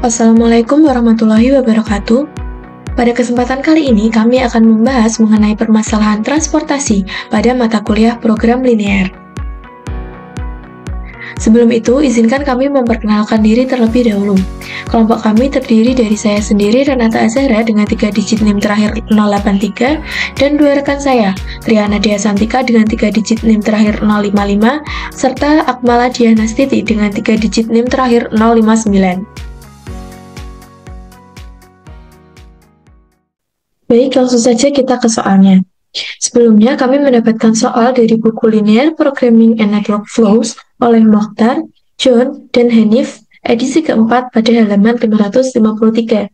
Assalamualaikum warahmatullahi wabarakatuh. Pada kesempatan kali ini, kami akan membahas mengenai permasalahan transportasi pada mata kuliah program linear. Sebelum itu, izinkan kami memperkenalkan diri terlebih dahulu. Kelompok kami terdiri dari saya sendiri, Renata Azahra, dengan 3 digit NIM terakhir 083, dan 2 rekan saya, Triana Dia Santika dengan 3 digit NIM terakhir 055, serta Akmala Dianastiti dengan 3 digit NIM terakhir 059. Baik, langsung saja kita ke soalnya. Sebelumnya, kami mendapatkan soal dari buku Linear Programming and Network Flows oleh Mokhtar, John, dan Hanif, edisi keempat pada halaman 553.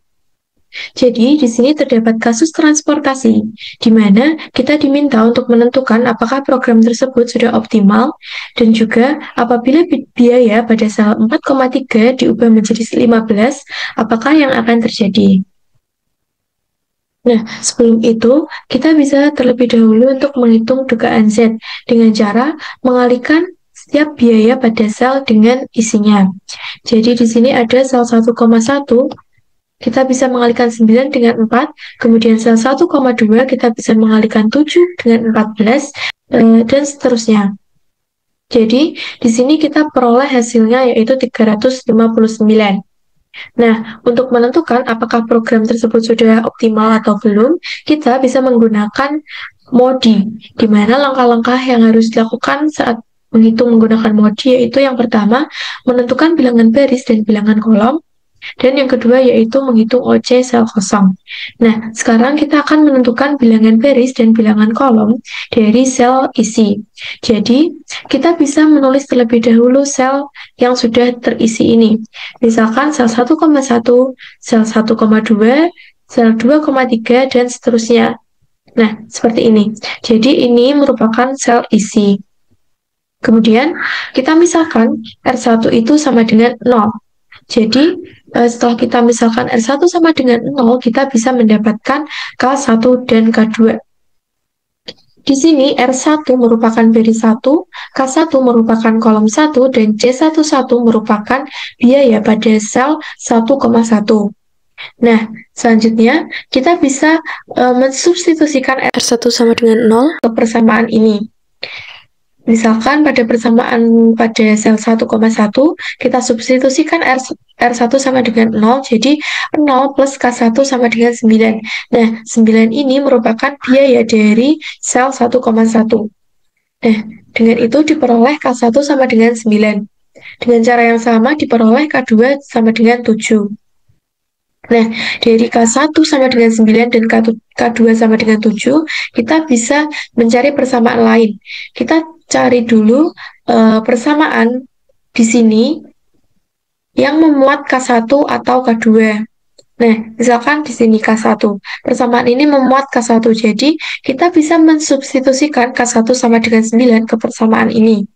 Jadi, di sini terdapat kasus transportasi, di mana kita diminta untuk menentukan apakah program tersebut sudah optimal, dan juga apabila biaya pada sel 4,3 diubah menjadi 15, apakah yang akan terjadi? Nah, sebelum itu, kita bisa terlebih dahulu untuk menghitung dugaan Z dengan cara mengalihkan setiap biaya pada sel dengan isinya. Jadi di sini ada sel 1,1, kita bisa mengalihkan 9 dengan 4, kemudian sel 1,2 kita bisa mengalihkan 7 dengan 14, dan seterusnya. Jadi, di sini kita peroleh hasilnya yaitu 359. Nah, untuk menentukan apakah program tersebut sudah optimal atau belum, kita bisa menggunakan MODI, di mana langkah-langkah yang harus dilakukan saat menghitung menggunakan MODI yaitu yang pertama, menentukan bilangan baris dan bilangan kolom, dan yang kedua yaitu menghitung OC sel kosong. Nah, sekarang kita akan menentukan bilangan baris dan bilangan kolom dari sel isi. Jadi, kita bisa menulis terlebih dahulu sel yang sudah terisi ini. Misalkan sel 1,1, sel 1,2, sel 2,3, dan seterusnya. Nah, seperti ini. Jadi, ini merupakan sel isi. Kemudian, kita misalkan R1 itu sama dengan 0. Jadi, setelah kita misalkan R1 sama dengan 0, kita bisa mendapatkan K1 dan K2. Di sini R1 merupakan baris 1, K1 merupakan kolom 1, dan C11 merupakan biaya pada sel 1,1. Nah, selanjutnya kita bisa mensubstitusikan R1 sama dengan 0 ke persamaan ini. Misalkan pada persamaan pada sel 1,1, kita substitusikan R1 sama dengan 0, jadi 0 plus K1 sama dengan 9. Nah, 9 ini merupakan biaya dari sel 1,1. Nah, dengan itu diperoleh K1 sama dengan 9. Dengan cara yang sama diperoleh K2 sama dengan 7. Nah, dari K1 sama dengan 9 dan K2 sama dengan 7, kita bisa mencari persamaan lain. Kita cari dulu persamaan di sini yang memuat K1 atau K2. Nah, misalkan di sini K1. Persamaan ini memuat K1, jadi kita bisa mensubstitusikan K1 sama dengan 9 ke persamaan ini.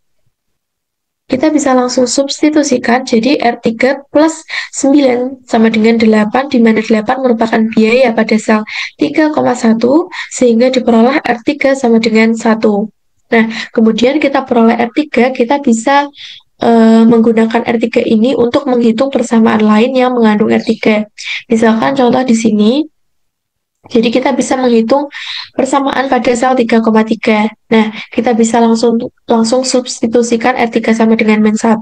Kita bisa langsung substitusikan, jadi R3 plus 9 sama dengan 8, di mana 8 merupakan biaya pada sel 3,1, sehingga diperoleh R3 sama dengan 1. Nah, kemudian kita peroleh R3, kita bisa menggunakan R3 ini untuk menghitung persamaan lain yang mengandung R3. Misalkan contoh di sini, jadi kita bisa menghitung persamaan pada sel 3,3. Nah, kita bisa langsung substitusikan R3 sama dengan min 1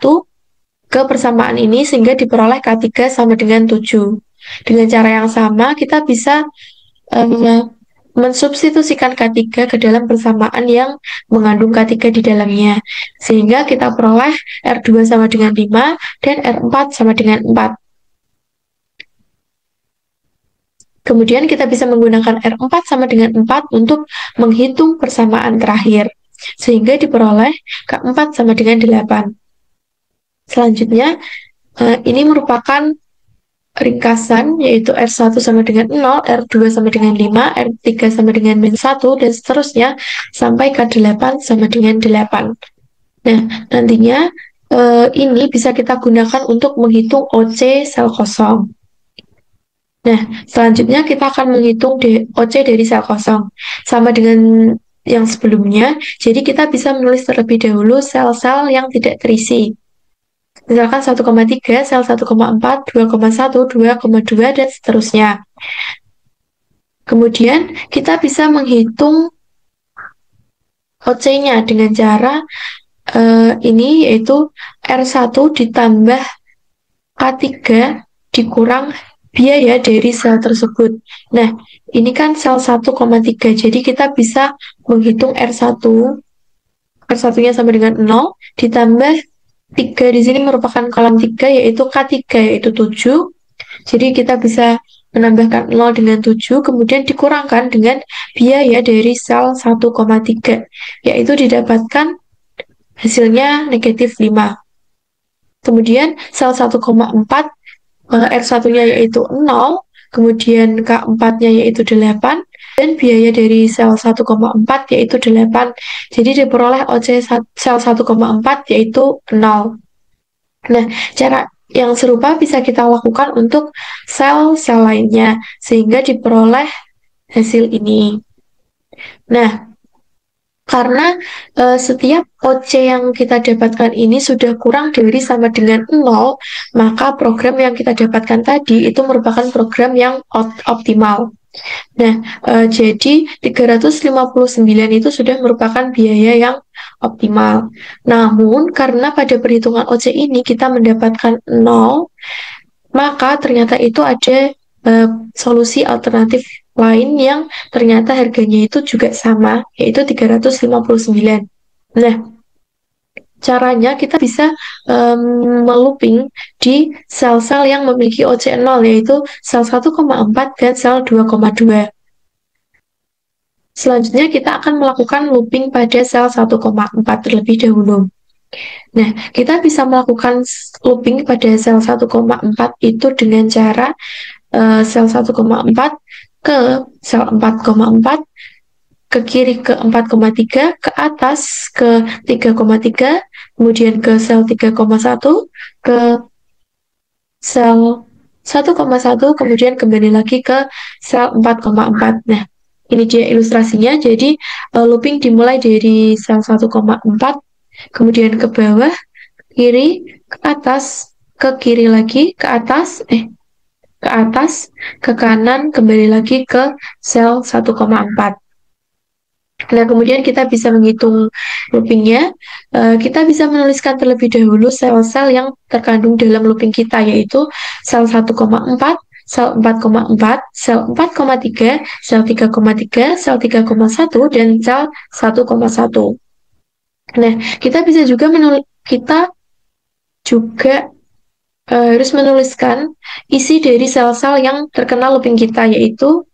ke persamaan ini sehingga diperoleh K3 sama dengan 7. Dengan cara yang sama, kita bisa mensubstitusikan K3 ke dalam persamaan yang mengandung K3 di dalamnya. Sehingga kita peroleh R2 sama dengan 5 dan R4 sama dengan 4. Kemudian kita bisa menggunakan R4 sama dengan 4 untuk menghitung persamaan terakhir, sehingga diperoleh K4 sama dengan 8. Selanjutnya, ini merupakan ringkasan, yaitu R1 sama dengan 0, R2 sama dengan 5, R3 sama dengan min 1, dan seterusnya, sampai K8 sama dengan 8. Nah, nantinya ini bisa kita gunakan untuk menghitung OC sel kosong. Nah, selanjutnya kita akan menghitung OC dari sel kosong. Sama dengan yang sebelumnya, jadi kita bisa menulis terlebih dahulu sel-sel yang tidak terisi. Misalkan 1,3, sel 1,4, 2,1, 2,2, dan seterusnya. Kemudian kita bisa menghitung OC-nya dengan cara ini, yaitu R1 ditambah K3 dikurang biaya dari sel tersebut. Nah, ini kan sel 1,3, jadi kita bisa menghitung R1, R1-nya sama dengan 0, ditambah 3 di sini merupakan kolom 3, yaitu K3, yaitu 7. Jadi kita bisa menambahkan 0 dengan 7, kemudian dikurangkan dengan biaya dari sel 1,3, yaitu didapatkan hasilnya negatif 5. Kemudian sel 1,4, R1-nya yaitu 0, kemudian K4-nya yaitu 8, dan biaya dari sel 1,4 yaitu 8. Jadi diperoleh OC sel 1,4 yaitu 0. Nah, cara yang serupa bisa kita lakukan untuk sel-sel lainnya, sehingga diperoleh hasil ini. Nah, karena setiap OC yang kita dapatkan ini sudah kurang dari sama dengan 0, maka program yang kita dapatkan tadi itu merupakan program yang optimal. Nah, jadi 359 itu sudah merupakan biaya yang optimal. Namun, karena pada perhitungan OC ini kita mendapatkan 0, maka ternyata itu ada solusi alternatif lain yang ternyata harganya itu juga sama, yaitu 359. Nah, caranya kita bisa melooping di sel-sel yang memiliki OC 0, yaitu sel 1,4 dan sel 2,2. Selanjutnya kita akan melakukan looping pada sel 1,4 terlebih dahulu. Nah, kita bisa melakukan looping pada sel 1,4 itu dengan cara sel 1,4 ke sel 4,4, ke kiri ke 4,3, ke atas ke 3,3, kemudian ke sel 3,1, ke sel 1,1, kemudian kembali lagi ke sel 4,4. Nah, ini dia ilustrasinya. Jadi, looping dimulai dari sel 1,4, kemudian ke bawah, kiri, ke atas, ke kiri lagi, ke atas, ke kanan, kembali lagi ke sel 1,4. Nah, kemudian kita bisa menghitung loopingnya. Kita bisa menuliskan terlebih dahulu sel-sel yang terkandung dalam looping kita, yaitu sel 1,4, sel 4,4, sel 4,3, sel 3,3, sel 3,1, dan sel 1,1. Nah, kita juga harus menuliskan isi dari sel-sel yang terkena looping kita, yaitu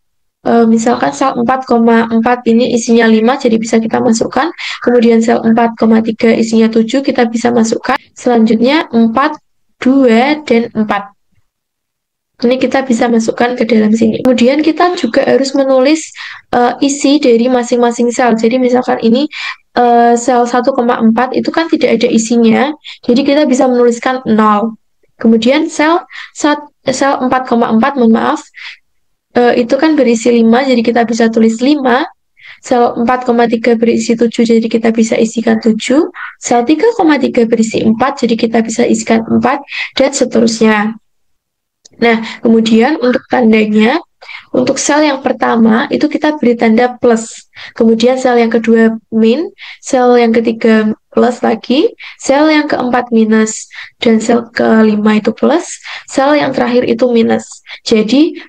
misalkan sel 4,4 ini isinya 5, jadi bisa kita masukkan. Kemudian sel 4,3 isinya 7, kita bisa masukkan. Selanjutnya 4, 2, dan 4. Ini kita bisa masukkan ke dalam sini. Kemudian kita juga harus menulis isi dari masing-masing sel. Jadi misalkan ini sel 1,4 itu kan tidak ada isinya, jadi kita bisa menuliskan 0. Kemudian sel 4,4, mohon maaf, itu kan berisi 5, jadi kita bisa tulis 5. Sel 4,3 berisi 7, jadi kita bisa isikan 7. Sel 3,3 berisi 4, jadi kita bisa isikan 4, dan seterusnya. Nah, kemudian untuk tandanya, untuk sel yang pertama itu kita beri tanda plus. Kemudian sel yang kedua min, sel yang ketiga plus lagi, sel yang keempat minus, dan sel kelima itu plus, sel yang terakhir itu minus. Jadi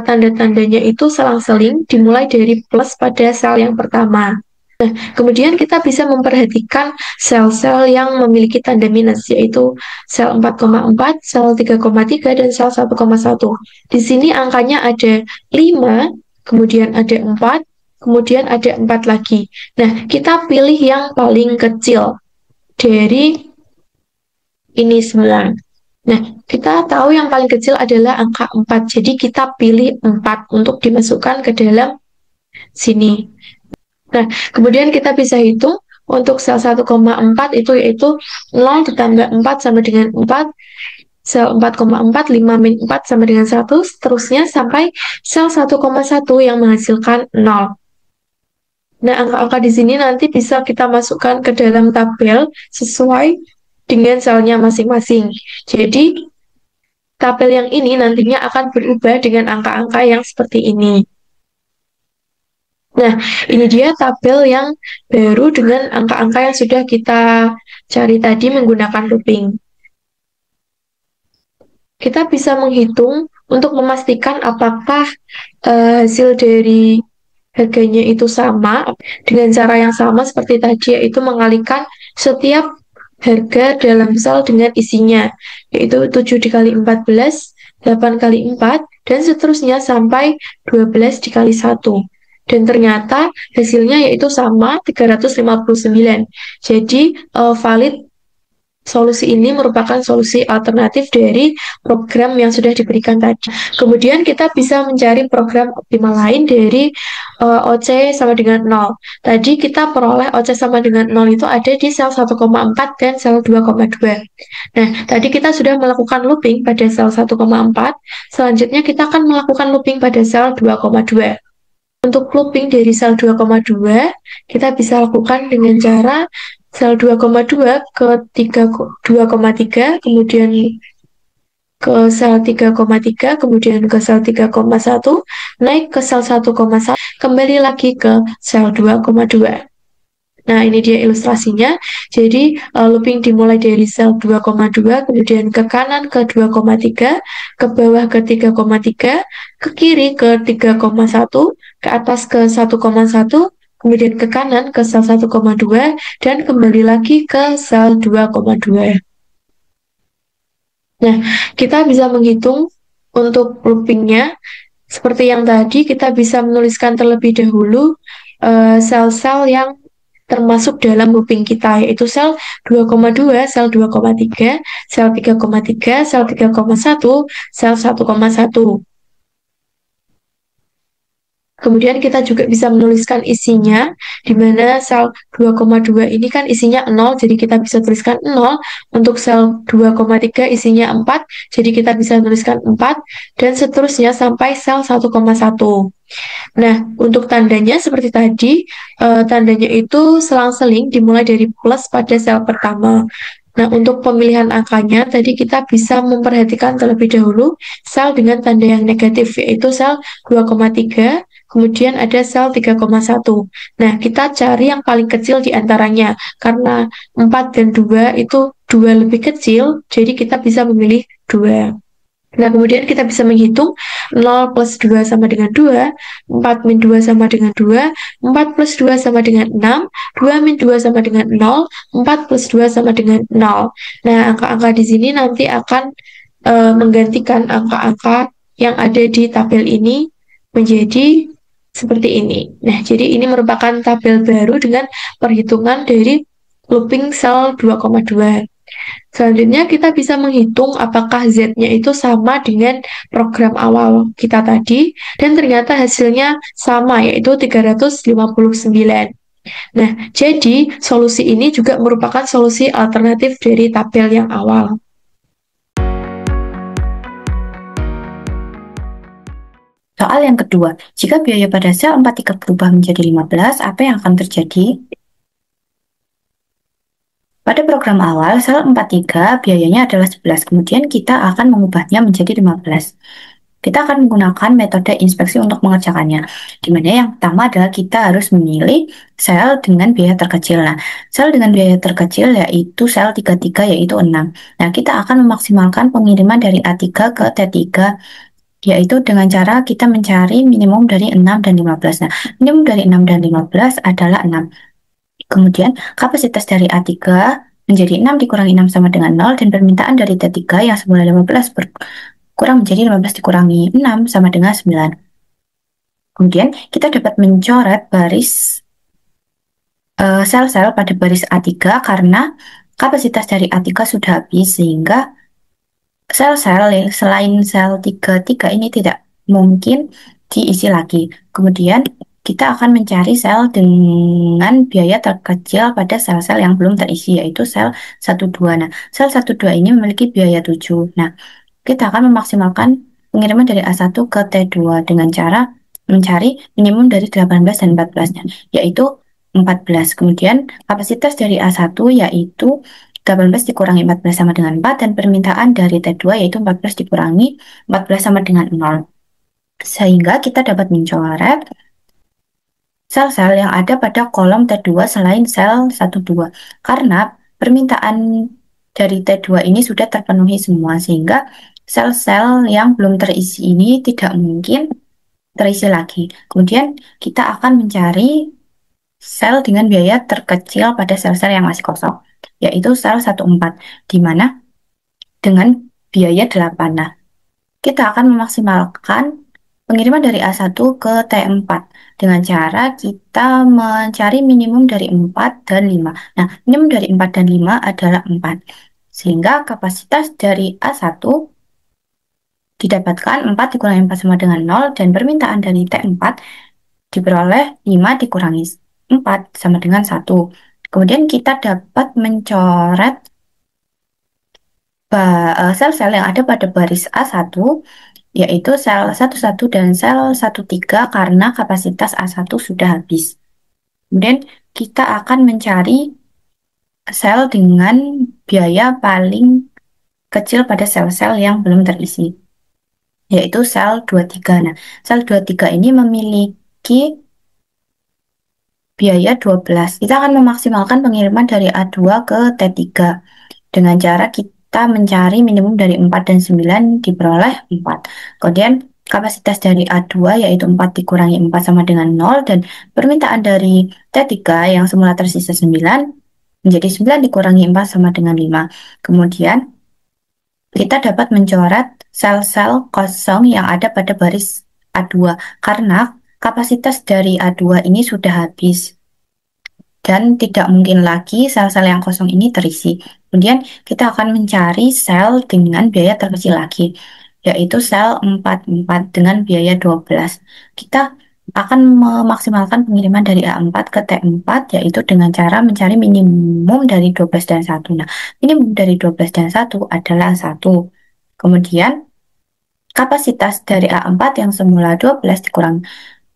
tanda-tandanya itu selang-seling dimulai dari plus pada sel yang pertama. Nah, kemudian kita bisa memperhatikan sel-sel yang memiliki tanda minus, yaitu sel 4,4, sel 3,3, dan sel 1,1. Di sini angkanya ada 5, kemudian ada 4, kemudian ada 4 lagi. Nah, kita pilih yang paling kecil dari ini semua. Nah, kita tahu yang paling kecil adalah angka 4, jadi kita pilih 4 untuk dimasukkan ke dalam sini. Nah, kemudian kita bisa hitung untuk sel 1,4 itu yaitu 0 ditambah 4 sama dengan 4, sel 4,4, 5 min 4 sama dengan 1, seterusnya sampai sel 1,1 yang menghasilkan 0. Nah, angka-angka di sini nanti bisa kita masukkan ke dalam tabel sesuai dengan selnya masing-masing. Jadi, tabel yang ini nantinya akan berubah dengan angka-angka yang seperti ini. Nah, ini dia tabel yang baru dengan angka-angka yang sudah kita cari tadi menggunakan looping. Kita bisa menghitung untuk memastikan apakah hasil dari harganya itu sama dengan cara yang sama seperti tadi, yaitu mengalihkan setiap harga dalam sel dengan isinya, yaitu 7 dikali 14, 8 kali 4, dan seterusnya sampai 12 dikali 1. Dan ternyata hasilnya yaitu sama 359. Jadi valid. Solusi ini merupakan solusi alternatif dari program yang sudah diberikan tadi. Kemudian kita bisa mencari program optimal lain dari OC sama dengan 0. Tadi kita peroleh OC sama dengan 0 itu ada di sel 1,4 dan sel 2,2. Nah, tadi kita sudah melakukan looping pada sel 1,4. Selanjutnya kita akan melakukan looping pada sel 2,2. Untuk looping dari sel 2,2, kita bisa lakukan dengan cara sel 2,2 ke 2,3, kemudian ke sel 3,3, kemudian ke sel 3,1, naik ke sel 1,1, kembali lagi ke sel 2,2. Nah, ini dia ilustrasinya. Jadi, looping dimulai dari sel 2,2, kemudian ke kanan ke 2,3, ke bawah ke 3,3, ke kiri ke 3,1, ke atas ke 1,1, kemudian ke kanan ke sel 1,2, dan kembali lagi ke sel 2,2. Nah, kita bisa menghitung untuk loopingnya. Seperti yang tadi, kita bisa menuliskan terlebih dahulu sel-sel yang termasuk dalam looping kita, yaitu sel 2,2, sel 2,3, sel 3,3, sel 3,1, sel 1,1. Kemudian kita juga bisa menuliskan isinya, di mana sel 2,2 ini kan isinya 0, jadi kita bisa tuliskan 0. Untuk sel 2,3 isinya 4, jadi kita bisa tuliskan 4, dan seterusnya sampai sel 1,1. Nah, untuk tandanya seperti tadi, tandanya itu selang-seling dimulai dari plus pada sel pertama. Nah, untuk pemilihan angkanya, tadi kita bisa memperhatikan terlebih dahulu sel dengan tanda yang negatif, yaitu sel 2,3, kemudian ada sel 3,1. Nah, kita cari yang paling kecil di antaranya, karena 4 dan 2 itu 2 lebih kecil, jadi kita bisa memilih 2. Nah, kemudian kita bisa menghitung 0 plus 2 sama dengan 2, 4 min 2 sama dengan 2, 4 plus 2 sama dengan 6, 2 min 2 sama dengan 0, 4 plus 2 sama dengan 0. Nah, angka-angka di sini nanti akan menggantikan angka-angka yang ada di tabel ini menjadi seperti ini. Nah, jadi ini merupakan tabel baru dengan perhitungan dari looping sel 2,2. Selanjutnya kita bisa menghitung apakah Z-nya itu sama dengan program awal kita tadi, dan ternyata hasilnya sama, yaitu 359. Nah, jadi solusi ini juga merupakan solusi alternatif dari tabel yang awal. Soal yang kedua, jika biaya pada sel 43 berubah menjadi 15, apa yang akan terjadi? Pada program awal, sel 43 biayanya adalah 11, kemudian kita akan mengubahnya menjadi 15. Kita akan menggunakan metode inspeksi untuk mengerjakannya, di mana yang pertama adalah kita harus memilih sel dengan biaya terkecil. Nah, sel dengan biaya terkecil yaitu sel 33, yaitu 6. Nah, kita akan memaksimalkan pengiriman dari A3 ke T3, yaitu dengan cara kita mencari minimum dari 6 dan 15. Nah, minimum dari 6 dan 15 adalah 6. Kemudian kapasitas dari A3 menjadi 6 dikurangi 6 sama dengan 0, dan permintaan dari T3 yang semula 15 berkurang menjadi 15 dikurangi 6 sama dengan 9. Kemudian kita dapat mencoret baris sel-sel pada baris A3 karena kapasitas dari A3 sudah habis, sehingga sel-sel selain sel 33 ini tidak mungkin diisi lagi. Kemudian kita akan mencari sel dengan biaya terkecil pada sel-sel yang belum terisi, yaitu sel 12. Nah, sel 12 ini memiliki biaya 7. Nah, kita akan memaksimalkan pengiriman dari A1 ke T2 dengan cara mencari minimum dari 18 dan 14-nya, yaitu 14. Kemudian kapasitas dari A1 yaitu 18 dikurangi 14 sama dengan 4, dan permintaan dari T2 yaitu 14 dikurangi 14 sama dengan 0. Sehingga kita dapat mencoret sel-sel yang ada pada kolom T2 selain sel 12. Karena permintaan dari T2 ini sudah terpenuhi semua, sehingga sel-sel yang belum terisi ini tidak mungkin terisi lagi. Kemudian kita akan mencari sel dengan biaya terkecil pada sel-sel yang masih kosong, yaitu sel 14, di mana dengan biaya 8. Nah, kita akan memaksimalkan pengiriman dari A1 ke T4 dengan cara kita mencari minimum dari 4 dan 5. Nah, minimum dari 4 dan 5 adalah 4. Sehingga kapasitas dari A1 didapatkan 4 dikurangi 4 sama dengan 0, dan permintaan dari T4 diperoleh 5 dikurangi 4 sama dengan 1. Kemudian kita dapat mencoret sel-sel yang ada pada baris A1, yaitu sel 11 dan sel 13 karena kapasitas A1 sudah habis. Kemudian kita akan mencari sel dengan biaya paling kecil pada sel-sel yang belum terisi, yaitu sel 23. Nah, sel 23 ini memiliki biaya 12. Kita akan memaksimalkan pengiriman dari A2 ke T3 dengan cara kita mencari minimum dari 4 dan 9 diperoleh 4. Kemudian kapasitas dari A2 yaitu 4 dikurangi 4 sama dengan 0, dan permintaan dari T3 yang semula tersisa 9 menjadi 9 dikurangi 4 sama dengan 5. Kemudian kita dapat mencoret sel-sel kosong yang ada pada baris A2 karena kapasitas dari A2 ini sudah habis dan tidak mungkin lagi sel-sel yang kosong ini terisi. Kemudian kita akan mencari sel dengan biaya terkecil lagi, yaitu sel 44 dengan biaya 12. Kita akan memaksimalkan pengiriman dari A4 ke T4, yaitu dengan cara mencari minimum dari 12 dan 1. Nah, minimum dari 12 dan 1 adalah 1. Kemudian kapasitas dari A4 yang semula 12 dikurang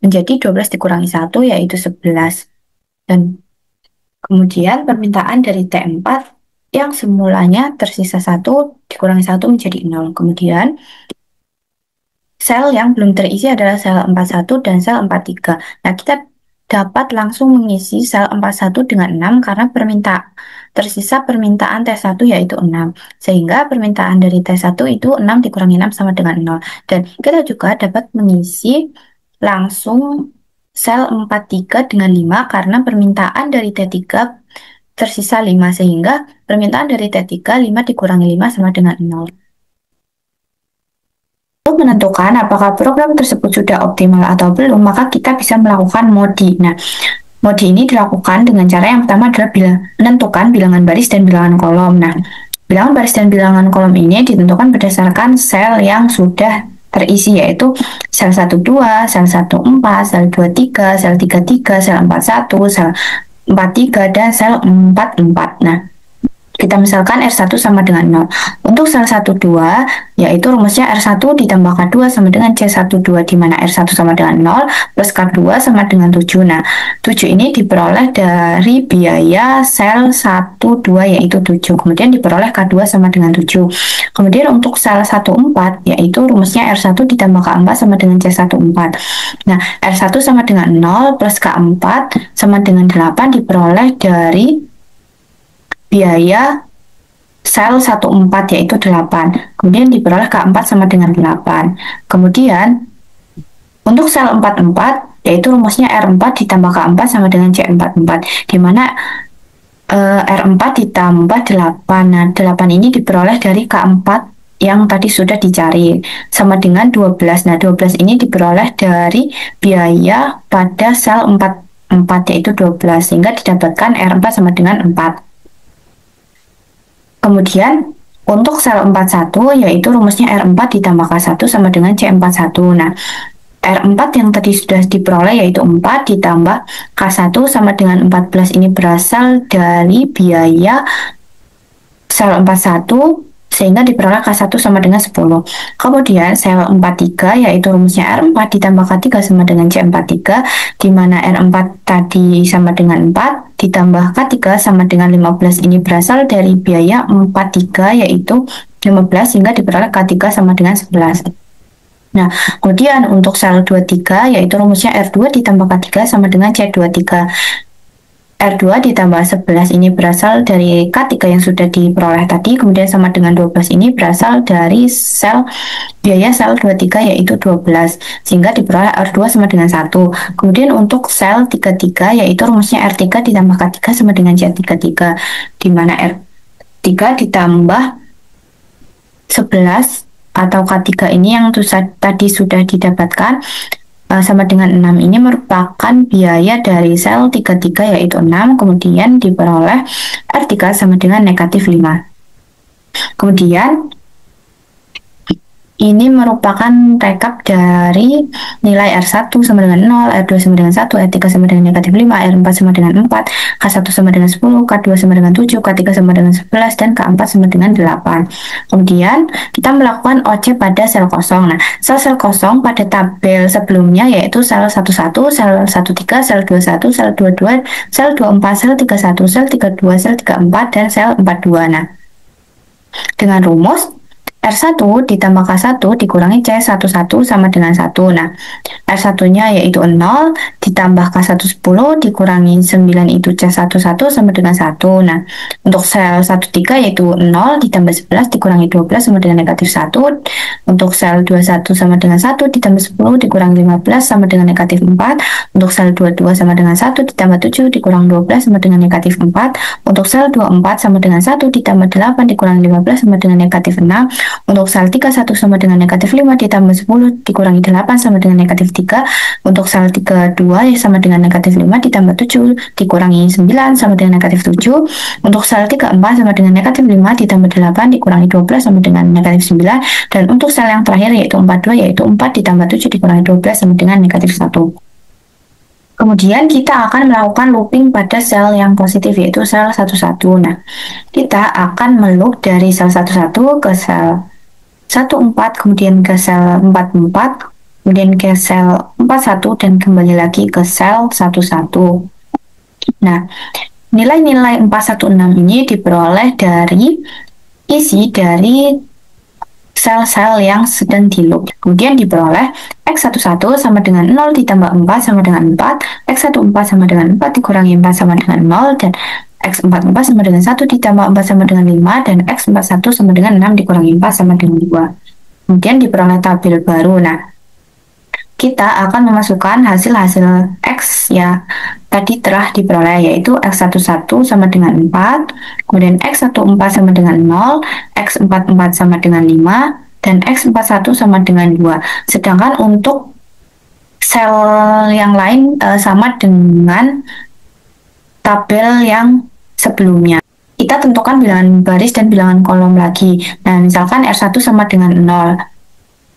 menjadi 12 dikurangi 1, yaitu 11. Dan kemudian permintaan dari T4 yang semulanya tersisa 1 dikurangi 1 menjadi 0. Kemudian sel yang belum terisi adalah sel 41 dan sel 43. Nah, kita dapat langsung mengisi sel 41 dengan 6 karena tersisa permintaan T1 yaitu 6. Sehingga permintaan dari T1 itu 6 dikurangi 6 sama dengan 0. Dan kita juga dapat mengisi langsung sel 43 dengan 5 karena permintaan dari T3 tersisa 5, sehingga permintaan dari T3 5 dikurangi 5 sama dengan 0. Untuk menentukan apakah program tersebut sudah optimal atau belum, maka kita bisa melakukan modi. Nah, modi ini dilakukan dengan cara yang pertama adalah menentukan bilangan baris dan bilangan kolom. Nah, bilangan baris dan bilangan kolom ini ditentukan berdasarkan sel yang sudah terisi, yaitu sel 12, sel 14, sel 23, sel 33, sel 41, sel 43, dan sel 44. Nah, kita misalkan R1 sama dengan 0. Untuk sel 12, yaitu rumusnya R1 ditambah K2 sama dengan C12, di mana R1 sama dengan 0 plus K2 sama dengan 7. Nah, 7 ini diperoleh dari biaya sel 12 yaitu 7. Kemudian diperoleh K2 sama dengan 7. Kemudian untuk sel 14, yaitu rumusnya R1 ditambah K4 sama dengan C14. Nah, R1 sama dengan 0 plus K4 sama dengan 8 diperoleh dari biaya sel 14 yaitu 8. Kemudian diperoleh K4 sama dengan 8. Kemudian untuk sel 44 yaitu rumusnya R4 ditambah K4 sama dengan C44, di mana R4 ditambah 8. Nah, 8 ini diperoleh dari K4 yang tadi sudah dicari sama dengan 12. Nah, 12 ini diperoleh dari biaya pada sel 44 yaitu 12, sehingga didapatkan R4 sama dengan 4. Kemudian untuk sel 41 yaitu rumusnya R4 ditambah K1 sama dengan C41. Nah, R4 yang tadi sudah diperoleh yaitu 4 ditambah K1 sama dengan 14 ini berasal dari biaya sel 41 sehingga diperoleh K1 sama dengan 10. Kemudian sel 43 yaitu rumusnya R4 ditambah K3 sama dengan C43, di mana R4 tadi sama dengan 4 ditambah K3 sama dengan 15, ini berasal dari biaya 43 yaitu 15 sehingga diperoleh K3 sama dengan 11. Nah, kemudian untuk sel 23 yaitu rumusnya R2 ditambah K3 sama dengan C23. R2 ditambah 11 ini berasal dari K3 yang sudah diperoleh tadi, kemudian sama dengan 12 ini berasal dari biaya sel 23 yaitu 12, sehingga diperoleh R2 sama dengan 1. Kemudian untuk sel 33 yaitu rumusnya R3 ditambah K3 sama dengan C33, di mana R3 ditambah 11 atau K3 ini yang tadi sudah didapatkan sama dengan 6, ini merupakan biaya dari sel 33 yaitu 6, kemudian diperoleh R3 sama dengan negatif 5. Kemudian ini merupakan rekap dari nilai R1 sama dengan 0, R2 sama dengan 1, R3 sama dengan negatif 5, R4 sama dengan 4, K1 sama dengan 10, K2 sama dengan 7, K3 sama dengan 11, dan K4 sama dengan 8. Kemudian kita melakukan OC pada sel kosong. Nah, sel-sel kosong pada tabel sebelumnya yaitu sel 11, sel 13, sel 21, sel 22, sel 24, sel 31, sel 32, sel 34, dan sel 42. Nah, dengan rumus R1 ditambah K1 dikurangi C11 sama dengan 1. Nah, R1-nya yaitu 0 ditambah K1 10 dikurangi 9 itu C11 sama dengan 1. Nah, untuk sel 13 yaitu 0 ditambah 11 dikurangi 12 sama dengan negatif 1. Untuk sel 21 sama dengan 1 ditambah 10 dikurangi 15 sama dengan negatif 4. Untuk sel 22 sama dengan 1 ditambah 7 dikurangi 12 sama dengan negatif 4. Untuk sel 24 sama dengan 1 ditambah 8 dikurangi 15 sama dengan negatif 6. Untuk sel 31 sama dengan negatif 5 ditambah 10 dikurangi 8 sama dengan negatif 3. Untuk sel 32 sama dengan negatif 5 ditambah 7 dikurangi 9 sama dengan negatif 7. Untuk sel 34 sama dengan negatif 5 ditambah 8 dikurangi 12 sama dengan negatif 9. Dan untuk sel yang terakhir yaitu 42 yaitu 4 ditambah 7 dikurangi 12 sama dengan negatif 1. Kemudian kita akan melakukan looping pada sel yang positif yaitu sel 11. Nah, kita akan meloop dari sel 11 ke sel 14, kemudian ke sel 44, kemudian ke sel 41, dan kembali lagi ke sel 11. Nah, nilai-nilai 416 ini diperoleh dari isi dari sel-sel yang sedang di loop. Kemudian diperoleh X11 sama dengan 0 ditambah 4 sama dengan 4, X14 sama dengan 4 dikurangi 4 sama dengan 0, dan X44 sama dengan 1 ditambah 4 sama dengan 5, dan X41 sama dengan 6 dikurangi 4 sama dengan 2. Kemudian diperoleh tabel baru. Nah, kita akan memasukkan hasil-hasil X ya tadi telah diperoleh, yaitu X11 sama dengan 4, kemudian X14 sama dengan 0, X44 sama dengan 5, dan X41 sama dengan 2. Sedangkan untuk sel yang lain sama dengan tabel yang sebelumnya. Kita tentukan bilangan baris dan bilangan kolom lagi. Nah, misalkan R1 sama dengan 0.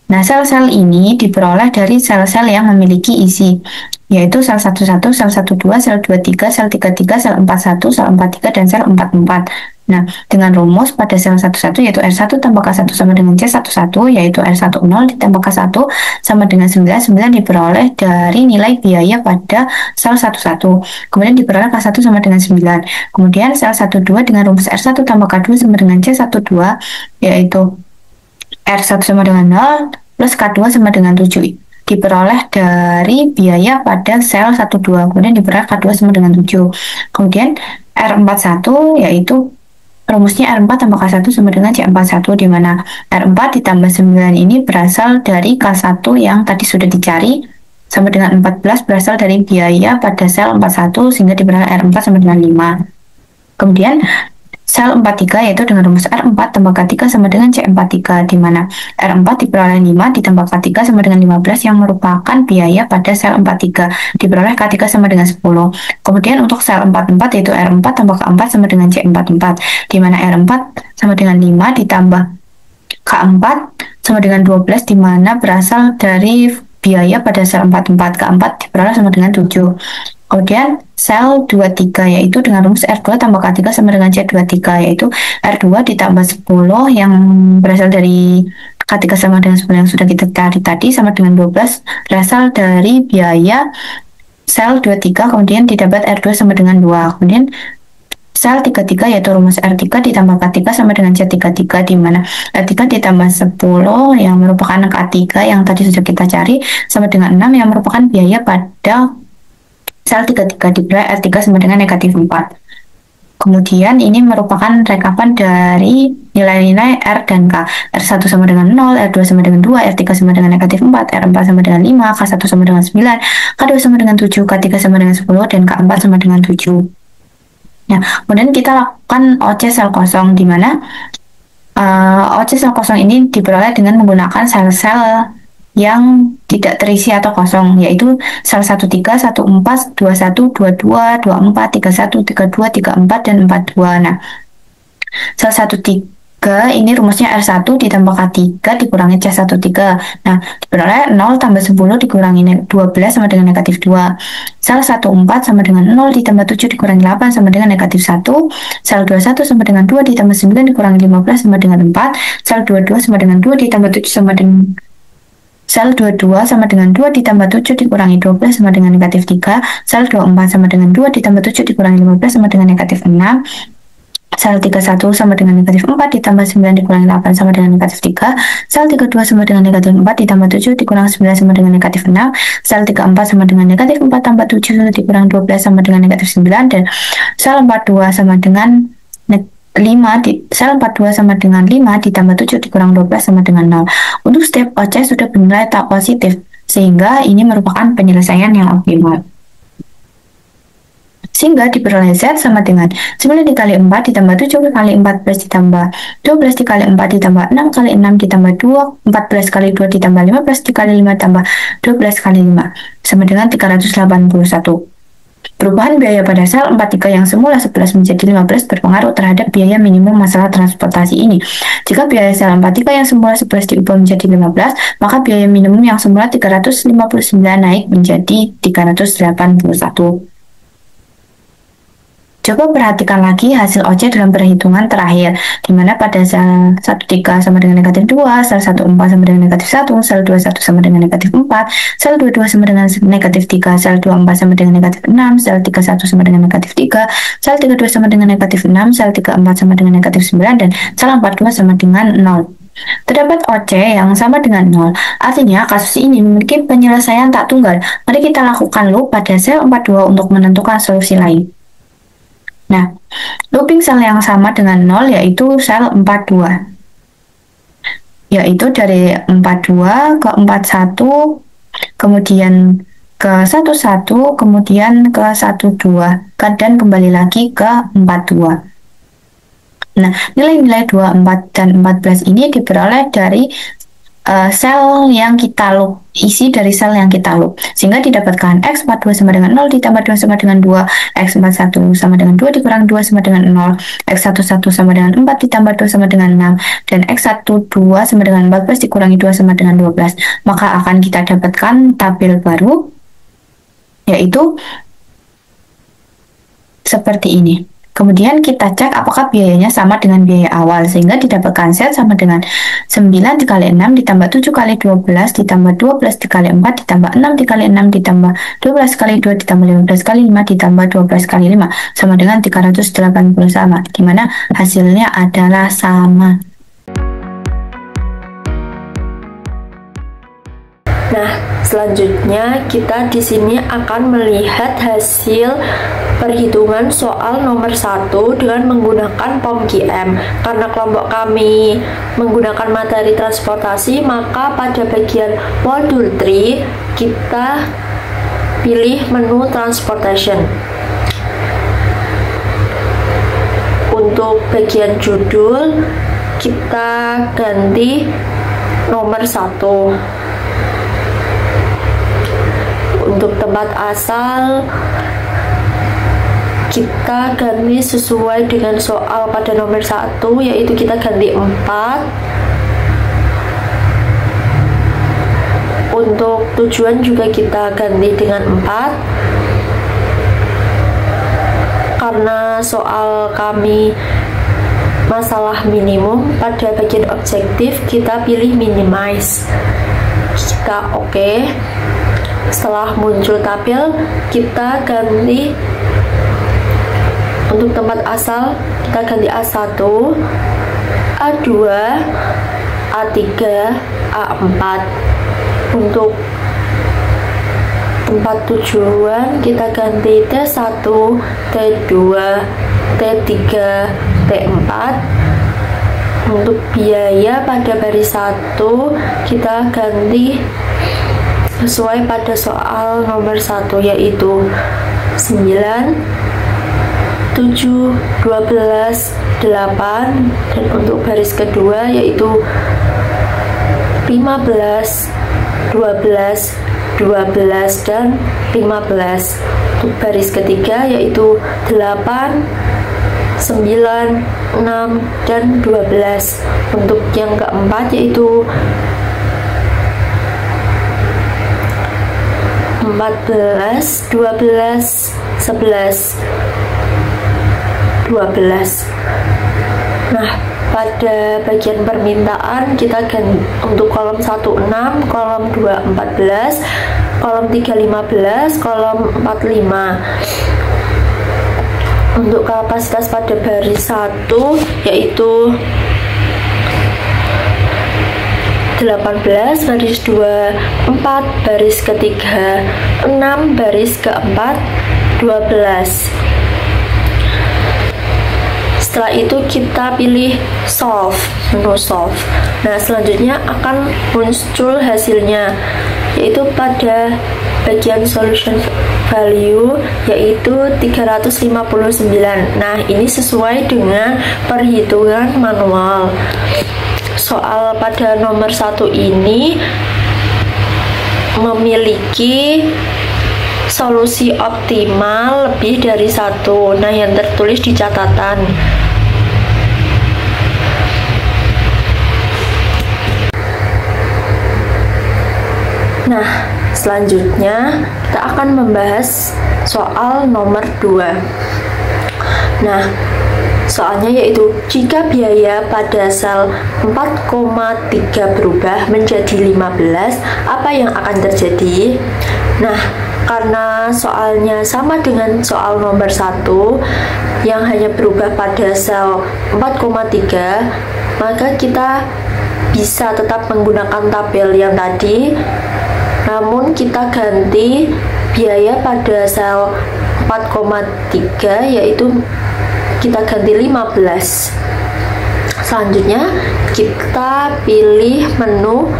Nah, sel-sel ini diperoleh dari sel-sel yang memiliki isi, yaitu sel 11, sel 12, sel 23, sel 33, sel 41, sel 43, dan sel 44. Nah, dengan rumus pada sel 11 yaitu R1 tambah K1 sama dengan C11, yaitu R10 ditambah K1 sama dengan 9, 9 diperoleh dari nilai biaya pada sel 11. Kemudian diperoleh K1 sama dengan 9. Kemudian sel 12 dengan rumus R1 tambah K2 sama dengan C12, yaitu R1 sama dengan 0 plus K2 sama dengan 7 diperoleh dari biaya pada sel 12. Kemudian diperoleh K2 sama dengan 7. Kemudian R41 yaitu rumusnya R4 tambah K1 sama dengan C41, di mana R4 ditambah 9 ini berasal dari K1 yang tadi sudah dicari, sama dengan 14 berasal dari biaya pada sel 41 sehingga diperoleh R4 sama dengan 5. Kemudian sel 43 yaitu dengan rumus R4 tambah K3 sama dengan C43, di mana R4 diperoleh 5 ditambah K3 sama dengan 15 yang merupakan biaya pada sel 43, diperoleh K3 sama dengan 10. Kemudian untuk sel 44 yaitu R4 tambah K4 sama dengan C44, di mana R4 sama dengan 5 ditambah K4 sama dengan 12, di mana berasal dari biaya pada sel 44. K4 diperoleh sama dengan 7. Kemudian sel 23 yaitu dengan rumus R2 tambah K3 sama dengan C23 yaitu R2 ditambah 10 yang berasal dari K3 sama dengan 10 yang sudah kita cari tadi sama dengan 12 berasal dari biaya sel 23 kemudian didapat R2 sama dengan 2. Kemudian sel 33 yaitu rumus R3 ditambah K3 sama dengan C33 di mana R3 ditambah 10 yang merupakan K3 yang tadi sudah kita cari sama dengan 6 yang merupakan biaya pada sel 33 diberi R3 sama dengan negatif 4. Kemudian ini merupakan rekapan dari nilai-nilai R dan K. R1 sama dengan 0, R2 sama dengan 2, R3 sama dengan negatif 4, R4 sama dengan 5, K1 sama dengan 9, K2 sama dengan 7, K3 sama dengan 10, dan K4 sama dengan 7. Nah, kemudian kita lakukan OC sel kosong, di mana OC sel kosong ini diperoleh dengan menggunakan sel-sel yang tidak terisi atau kosong, yaitu sel 13, 14, 21, 22, 24, 31, 32, 34, dan 42. Nah, sel 13 ini rumusnya R1 ditambah K3 dikurangi C13. Nah, diperoleh 0 tambah 10 dikurangi 12 sama dengan negatif 2. Sel 14 sama dengan 0 ditambah 7 dikurangi 8 sama dengan negatif 1. Sel 21 sama dengan 2 ditambah 9 dikurangi 15 sama dengan 4. Sel 22 sama dengan 2 ditambah 7 sama dengan Sel 22 sama dengan 2 ditambah 7 dikurangi 12 sama dengan negatif 3. Sel 24 sama dengan 2 ditambah 7 dikurangi 15 sama dengan negatif 6. Sel 31 sama dengan negatif 4 ditambah 9 dikurangi 8 sama dengan negatif 3. Sel 32 sama dengan negatif 4 ditambah 7 dikurangi 9 sama dengan negatif 6. Sel 34 sama dengan negatif 4 tambah 7 dikurangi 12 sama dengan negatif 9. Dan sel 42 sama dengan 5 sel 42 sama dengan 5 ditambah 7 dikurang 12 sama dengan 0. Untuk step OC sudah bernilai tak positif, sehingga ini merupakan penyelesaian yang optimal. Sehingga diperoleh Z sama dengan 9 dikali 4 ditambah 7 kali 14 ditambah 12 dikali 4 ditambah 6 kali 6 ditambah 2, 14 kali 2 ditambah 15 dikali 5 tambah 12 kali 5 sama dengan 381. Perubahan biaya pada sel 43 yang semula 11 menjadi 15 berpengaruh terhadap biaya minimum masalah transportasi ini. Jika biaya sel 43 yang semula 11 diubah menjadi 15, maka biaya minimum yang semula 359 naik menjadi 381. Coba perhatikan lagi hasil OC dalam perhitungan terakhir, di mana pada sel 13 sama dengan negatif 2, sel 14 sama dengan negatif 1, sel 21 sama dengan negatif 4, sel 22 sama dengan negatif 3, sel 24 sama dengan negatif 6, sel 31 sama dengan negatif 3, sel 32 sama dengan negatif 6, sel 34 sama dengan negatif 9, dan sel 42 sama dengan 0. Terdapat OC yang sama dengan 0, artinya kasus ini memiliki penyelesaian tak tunggal. Mari kita lakukan loop pada sel 42 untuk menentukan solusi lain. Nah, looping sel yang sama dengan 0 yaitu sel 42. Yaitu dari 42 ke 41, kemudian ke 11, kemudian ke 12, dan kembali lagi ke 42. Nah, nilai-nilai 24 dan 14 ini diperoleh dari sel yang kita loop, isi dari sel yang kita loop, sehingga didapatkan X42 sama dengan 0 ditambah 2 sama dengan 2, X41 sama dengan 2 dikurang 2 sama dengan 0, X11 sama dengan 4 ditambah 2 sama dengan 6, dan X12 sama dengan 14 dikurangi 2 sama dengan 12. Maka akan kita dapatkan tabel baru, yaitu seperti ini. Kemudian kita cek apakah biayanya sama dengan biaya awal, sehingga didapatkan Z sama dengan 9 dikali 6 ditambah 7 kali 12 ditambah 12 dikali 4 ditambah 6 dikali 6 ditambah 12 kali 2 ditambah 15 kali 5 ditambah 12 kali 5 sama dengan 380 sama, dimana hasilnya adalah sama. Nah, selanjutnya kita di sini akan melihat hasil perhitungan soal nomor 1 dengan menggunakan POM-QM. Karena kelompok kami menggunakan materi transportasi, maka pada bagian modul 3 kita pilih menu transportation. Untuk bagian judul kita ganti nomor 1. Untuk tempat asal kita ganti sesuai dengan soal pada nomor 1, yaitu kita ganti 4. Untuk tujuan juga kita ganti dengan 4. karena soal kami masalah minimum, pada bagian objektif kita pilih minimize. Jika oke, setelah muncul tabel kita ganti untuk tempat asal, kita ganti A1, A2, A3, A4. Untuk tempat tujuan kita ganti T1, T2, T3, T4. Untuk biaya pada baris 1 kita ganti sesuai pada soal nomor 1, yaitu 9, 7, 12, 8, dan untuk baris kedua yaitu 15, 12, 12, dan 15. Untuk baris ketiga yaitu 8, 9, 6, dan 12. Untuk yang keempat yaitu 14, 12, 11, 12. Nah, pada bagian permintaan kita ganti untuk kolom 1 6, kolom 2 14, kolom 3 15, kolom 4 5. Untuk kapasitas pada baris 1 yaitu 18, baris 2 4, baris ketiga 6, baris keempat 12. Setelah itu kita pilih solve, menu solve. Nah, selanjutnya akan muncul hasilnya, yaitu pada bagian solution value yaitu 359. Nah, ini sesuai dengan perhitungan manual. Soal pada nomor 1 ini memiliki solusi optimal lebih dari 1. Nah, yang tertulis di catatan. Nah, selanjutnya kita akan membahas soal nomor 2. Nah, soalnya yaitu jika biaya pada sel 4,3 berubah menjadi 15, apa yang akan terjadi? Nah, karena soalnya sama dengan soal nomor 1 yang hanya berubah pada sel 4,3, maka kita bisa tetap menggunakan tabel yang tadi, namun kita ganti biaya pada sel 4,3 yaitu kita ganti 15. Selanjutnya kita pilih menu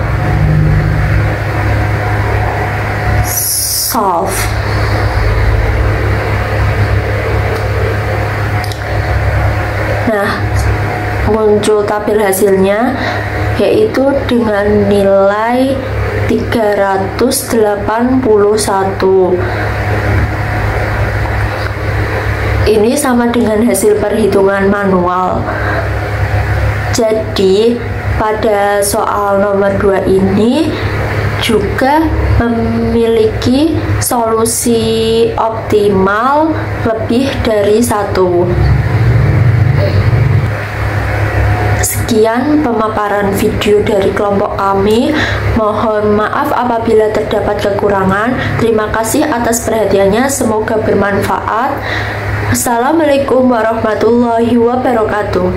solve. Nah, muncul tabel hasilnya yaitu dengan nilai 381. Ini sama dengan hasil perhitungan manual. Jadi pada soal nomor 2 ini juga memiliki solusi optimal lebih dari 1. Sekian pemaparan video dari kelompok kami. Mohon maaf apabila terdapat kekurangan. Terima kasih atas perhatiannya. Semoga bermanfaat. Assalamualaikum warahmatullahi wabarakatuh.